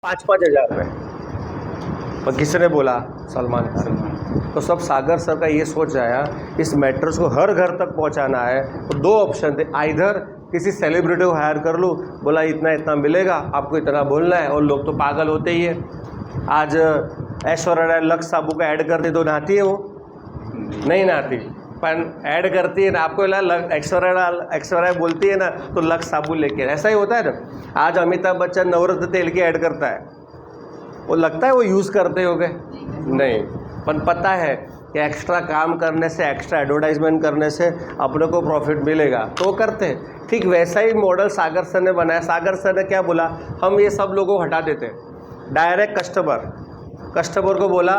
5-5 हज़ार में। पर किसने बोला? सलमान खान। तो सब सागर सर का ये सोच आया, इस मैट्रेस को हर घर तक पहुंचाना है। तो दो ऑप्शन थे, आइधर किसी सेलिब्रिटी को हायर कर लूँ, बोला इतना इतना मिलेगा, आपको इतना बोलना है, और लोग तो पागल होते ही है। आज ऐश्वर्या राय लक्स साबू का ऐड करती तो नहाती है, वो नहीं नहाती, पर ऐड करती है ना, आपको ऐश्वर्या बोलती है ना तो लक्स साबुन लेके, ऐसा ही होता है ना। आज अमिताभ बच्चन नवरत्न तेल की ऐड करता है, वो लगता है वो यूज़ करते होगे नहीं, पर पता है कि एक्स्ट्रा काम करने से, एक्स्ट्रा एडवर्टाइजमेंट करने से अपने को प्रॉफिट मिलेगा, तो करते हैं। ठीक वैसा ही मॉडल सागर सर ने बनाया। सागर सर ने क्या बोला, हम ये सब लोगों को हटा देते, डायरेक्ट कस्टमर को बोला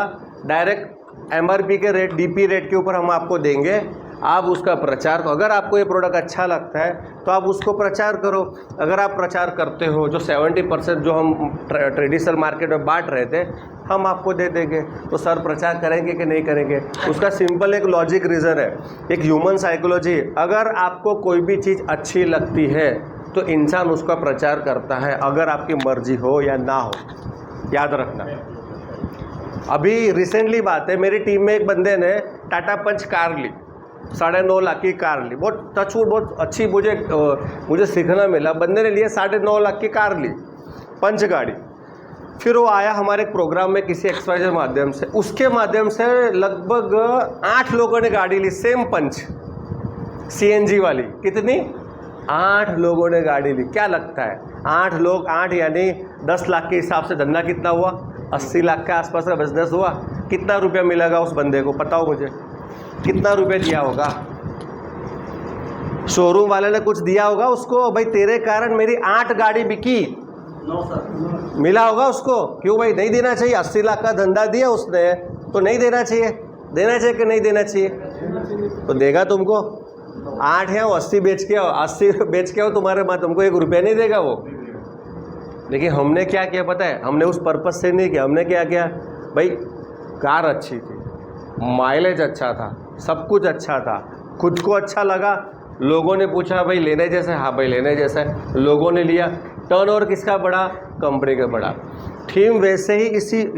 डायरेक्ट MRP के रेट, DP रेट के ऊपर हम आपको देंगे, आप उसका प्रचार, अगर आपको ये प्रोडक्ट अच्छा लगता है तो आप उसको प्रचार करो। अगर आप प्रचार करते हो, जो 70% जो हम ट्रेडिशनल मार्केट में बांट रहे थे, हम आपको दे देंगे। तो सर प्रचार करेंगे कि नहीं करेंगे? उसका सिंपल एक लॉजिक रीज़न है, एक ह्यूमन साइकोलॉजी। अगर आपको कोई भी चीज़ अच्छी लगती है तो इंसान उसका प्रचार करता है, अगर आपकी मर्जी हो या ना हो, याद रखना। अभी रिसेंटली बात है, मेरी टीम में एक बंदे ने टाटा पंच कार ली, 9.5 लाख की कार ली, बहुत टचवुड, बहुत अच्छी मुझे सीखना मिला। बंदे ने लिया 9.5 लाख की कार ली, पंच गाड़ी। फिर वो आया हमारे एक प्रोग्राम में किसी XYZ माध्यम से, उसके माध्यम से लगभग 8 लोगों ने गाड़ी ली, सेम पंच CNG वाली। कितनी? 8 लोगों ने गाड़ी ली। क्या लगता है 8 लोग, 8 यानी 10 लाख के हिसाब से धंधा कितना हुआ? 80 लाख के आसपास का बिजनेस हुआ। कितना रुपया मिलेगा उस बंदे को, बताओ मुझे, कितना रुपया दिया होगा? शोरूम वाले ने कुछ दिया होगा उसको, भाई तेरे कारण मेरी 8 गाड़ी बिकी, मिला होगा उसको? क्यों भाई नहीं देना चाहिए? 80 लाख का धंधा दिया उसने, तो नहीं देना चाहिए? देना चाहिए कि नहीं देना चाहिए? तो देगा तुमको। 8 है, 80 बेच के आओ, 80 बेच के आओ, तुम्हारे माँ तुमको 1 रुपया नहीं देगा वो। लेकिन हमने क्या किया पता है? हमने उस पर्पस से नहीं किया। हमने क्या किया, भाई कार अच्छी थी, माइलेज अच्छा था, सब कुछ अच्छा था, खुद को अच्छा लगा, लोगों ने पूछा भाई लेने जैसा? हाँ भाई लेने जैसा है, लोगों ने लिया। टर्नओवर किसका बढ़ा? कंपनी का बढ़ा। थीम वैसे ही,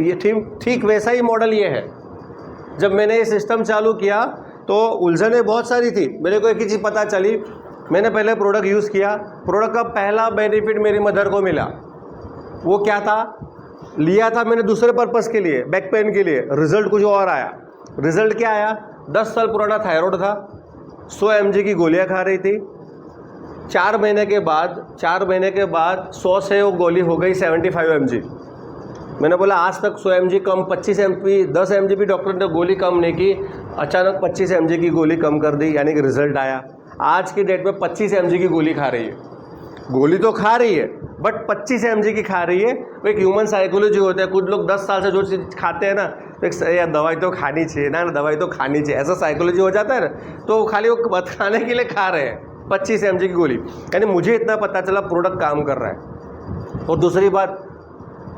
ये थीम ठीक वैसा ही मॉडल ये है। जब मैंने ये सिस्टम चालू किया तो उलझनें बहुत सारी थी। मेरे को एक ही चीज़ पता चली, मैंने पहले प्रोडक्ट यूज़ किया, प्रोडक्ट का पहला बेनिफिट मेरी मदर को मिला। वो क्या था? लिया था मैंने दूसरे पर्पस के लिए, बैक पेन के लिए, रिजल्ट कुछ और आया। रिजल्ट क्या आया? 10 साल पुराना थायराइड था, 100 mg की गोलियां खा रही थी। 4 महीने के बाद 100 से वो गोली हो गई 75 mg। मैंने बोला आज तक 100 mg कम, 25 mg, 10 mg भी डॉक्टर ने गोली कम नहीं की, अचानक 25 mg की गोली कम कर दी, यानी कि रिजल्ट आया। आज की डेट में 25 mg की गोली खा रही है। गोली तो खा रही है बट 25 mg की खा रही है। वो एक ह्यूमन साइकोलॉजी होता है। कुछ लोग 10 साल से जो चीज़ खाते हैं ना, तो यार दवाई तो खानी चाहिए ना, दवाई तो खानी चाहिए, ऐसा साइकोलॉजी हो जाता है ना, तो खाली वो खाने के लिए खा रहे हैं 25 mg की गोली। यानी मुझे इतना पता चला प्रोडक्ट काम कर रहा है। और दूसरी बात,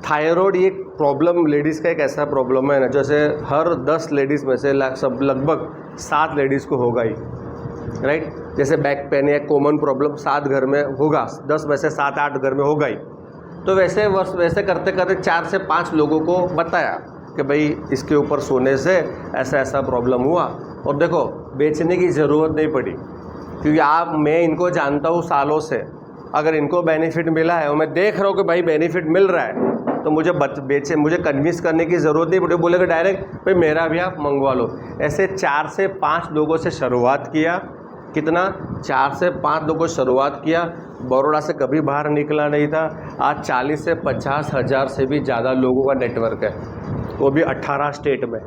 थायराइड एक प्रॉब्लम लेडीज़ का एक ऐसा प्रॉब्लम है ना, जैसे हर 10 लेडीज़ में से लगभग 7 लेडीज़ को होगा ही, राइट? जैसे बैक पेन या कॉमन प्रॉब्लम 7 घर में होगा, 10 में से 7-8 घर में होगा ही। तो वैसे करते करते 4 से 5 लोगों को बताया कि भाई इसके ऊपर सोने से ऐसा ऐसा प्रॉब्लम हुआ। और देखो बेचने की ज़रूरत नहीं पड़ी, क्योंकि मैं इनको जानता हूँ सालों से। अगर इनको बेनिफिट मिला है और मैं देख रहा हूँ कि भाई बेनिफिट मिल रहा है, तो मुझे कन्विंस करने की ज़रूरत नहीं पड़ी। बोलेगा डायरेक्ट भाई मेरा भी आप मंगवा लो। ऐसे 4 से 5 लोगों से शुरुआत किया। कितना? 4 से 5 लोगों से शुरुआत किया। बड़ौदा से कभी बाहर निकला नहीं था। आज 40 से 50 हज़ार से भी ज़्यादा लोगों का नेटवर्क है, वो भी 18 स्टेट में।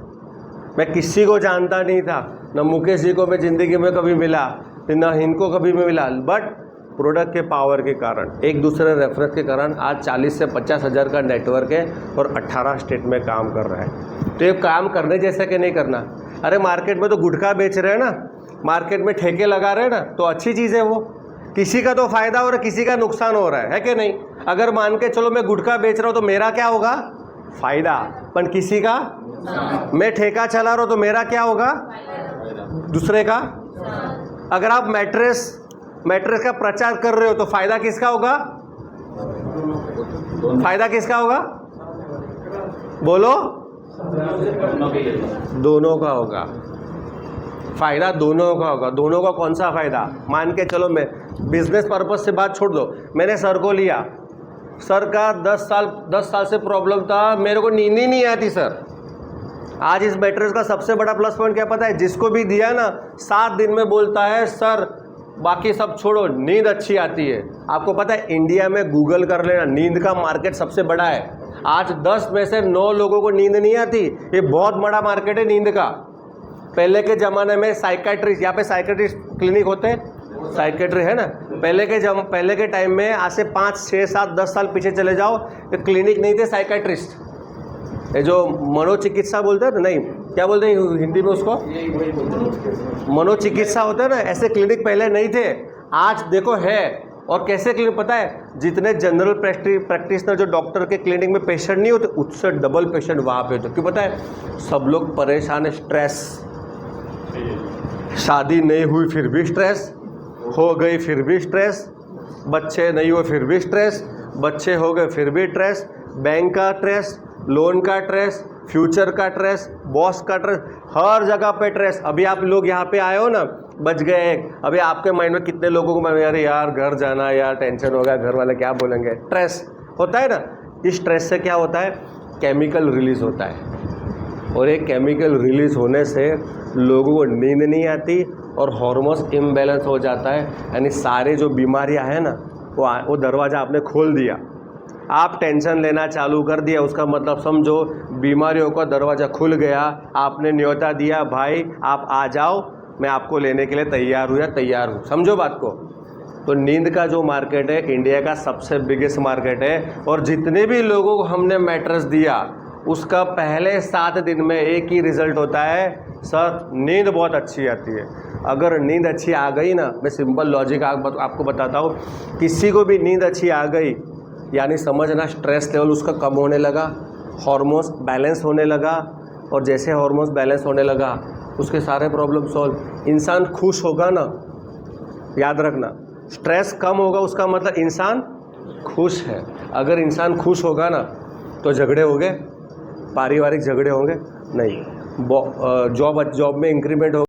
मैं किसी को जानता नहीं था, न मुकेश जी को मैं ज़िंदगी में कभी मिला, न इनको कभी मैं मिला, बट प्रोडक्ट के पावर के कारण, एक दूसरे रेफरेंस के कारण आज 40 से 50 हज़ार का नेटवर्क है और 18 स्टेट में काम कर रहा है। तो ये काम करने जैसा कि नहीं करना। अरे मार्केट में तो गुटखा बेच रहे हैं ना, मार्केट में ठेके लगा रहे हैं ना, तो अच्छी चीज़ है वो। किसी का तो फ़ायदा हो रहा है, किसी का नुकसान हो रहा है कि नहीं? अगर मान के चलो मैं गुटखा बेच रहा हूँ तो मेरा क्या होगा? फ़ायदा। पर किसी का, मैं ठेका चला रहा हूँ तो मेरा क्या होगा? दूसरे का। अगर आप मैट्रेस का प्रचार कर रहे हो तो फ़ायदा किसका होगा? फायदा किसका होगा? बोलो। दोनों का होगा। फायदा दोनों का होगा। दोनों का कौन सा फायदा? मान के चलो, मैं बिजनेस पर्पज से बात छोड़ दो, मैंने सर को लिया, सर का 10 साल से प्रॉब्लम था, मेरे को नींद ही नहीं आती सर। आज इस मैट्रेस का सबसे बड़ा प्लस पॉइंट क्या पता है? जिसको भी दिया ना 7 दिन में बोलता है सर बाकी सब छोड़ो, नींद अच्छी आती है। आपको पता है इंडिया में गूगल कर लेना, नींद का मार्केट सबसे बड़ा है। आज 10 में से 9 लोगों को नींद नहीं आती। ये बहुत बड़ा मार्केट है नींद का। पहले के ज़माने में साइकेट्रिस्ट, यहाँ पे साइकेट्रिस्ट क्लिनिक होते हैं, साइकेट्री है ना। पहले के टाइम में आज से 5, 6, 7, 10 साल पीछे चले जाओ, ये क्लिनिक नहीं थे साइकेट्रिस्ट। ये जो मनोचिकित्सा बोलते हैं ना, नहीं क्या बोलते हैं हिंदी में उसको, मनोचिकित्सा होता है ना, ऐसे क्लिनिक पहले नहीं थे। आज देखो है। और कैसे क्लिनिक पता है? जितने जनरल प्रैक्टिशनर जो डॉक्टर के क्लिनिक में पेशेंट नहीं होते, उससे डबल पेशेंट वहाँ पे होते। क्यों पता है? सब लोग परेशान है, स्ट्रेस। शादी नहीं हुई फिर भी स्ट्रेस, हो गई फिर भी स्ट्रेस, बच्चे नहीं हुए फिर भी स्ट्रेस, बच्चे हो गए फिर भी स्ट्रेस, बैंक का स्ट्रेस, लोन का स्ट्रेस, फ्यूचर का स्ट्रेस, बॉस का स्ट्रेस, हर जगह पे स्ट्रेस। अभी आप लोग यहाँ पे आए हो ना, बच गए एक। अभी आपके माइंड में कितने लोगों को अरे यार घर जाना, यार टेंशन होगा, घर वाले क्या बोलेंगे, स्ट्रेस होता है ना। इस स्ट्रेस से क्या होता है? केमिकल रिलीज होता है, और एक केमिकल रिलीज होने से लोगों को नींद नहीं आती और हार्मोन्स इम्बैलेंस हो जाता है। यानी सारे जो बीमारियां हैं ना, वो दरवाज़ा आपने खोल दिया। आप टेंशन लेना चालू कर दिया, उसका मतलब समझो बीमारियों का दरवाज़ा खुल गया। आपने न्योता दिया, भाई आप आ जाओ, मैं आपको लेने के लिए तैयार हूँ या तैयार हूँ। समझो बात को। तो नींद का जो मार्केट है इंडिया का सबसे बिगेस्ट मार्केट है। और जितने भी लोगों को हमने मैट्रेस दिया, उसका पहले 7 दिन में एक ही रिज़ल्ट होता है, सर नींद बहुत अच्छी आती है। अगर नींद अच्छी आ गई ना, मैं सिंपल लॉजिक आपको बताता हूँ, किसी को भी नींद अच्छी आ गई यानी समझना स्ट्रेस लेवल उसका कम होने लगा, हार्मोन्स बैलेंस होने लगा, और जैसे हार्मोन्स बैलेंस होने लगा उसके सारे प्रॉब्लम सॉल्व। इंसान खुश होगा ना, याद रखना, स्ट्रेस कम होगा उसका मतलब इंसान खुश है। अगर इंसान खुश होगा ना तो झगड़े होंगे, पारिवारिक झगड़े होंगे नहीं, जॉब में इंक्रीमेंट होगा।